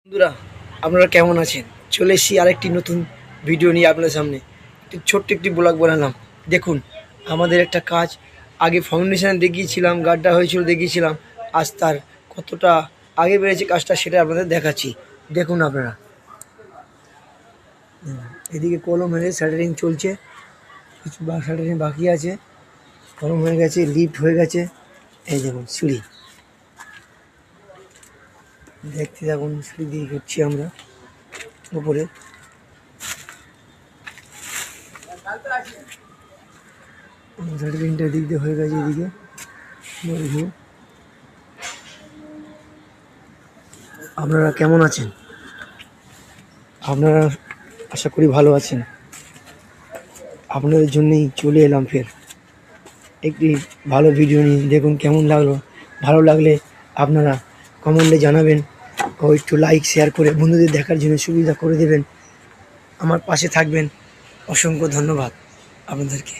বন্ধুরা, আপনারা কেমন আছেন? চলে এসেছি আরেকটি নতুন ভিডিও নিয়ে আপনাদের সামনে। ছোট্ট একটি ব্লগ বানালাম। দেখুন, আমাদের একটা কাজ আগে ফাউন্ডেশন দেখিয়েছিলাম, গাড্ডা হয়েছিল দেখিয়েছিলাম। আজ তার কতটা আগে বেড়েছে কাজটা সেটা আপনাদের দেখাচ্ছি। দেখুন আপনারা, এদিকে কলম হয়ে শাটারিং চলছে, কিছু শাটারিং বাকি আছে। কলম হয়ে গেছে, লিফট হয়ে গেছে। এই দেখুন সিঁড়ি, দেখতে থাকুন। সিঁড়ি দিয়ে ঘুরছি আমরা উপরে। শাটারিংটা দিক দিয়ে হয়ে গেছে। এদিকে দেখুন। আপনারা কেমন আছেন? আপনারা আশা করি ভালো আছেন। আপনাদের জন্যই চলে এলাম ফের একটি ভালো ভিডিও নিয়ে। দেখুন কেমন লাগলো। ভালো লাগলে আপনারা কমেন্টে জানাবেন ও একটু লাইক শেয়ার করে বন্ধুদের দেখার জন্য সুবিধা করে দেবেন। আমার পাশে থাকবেন। অসংখ্য ধন্যবাদ আপনাদেরকে।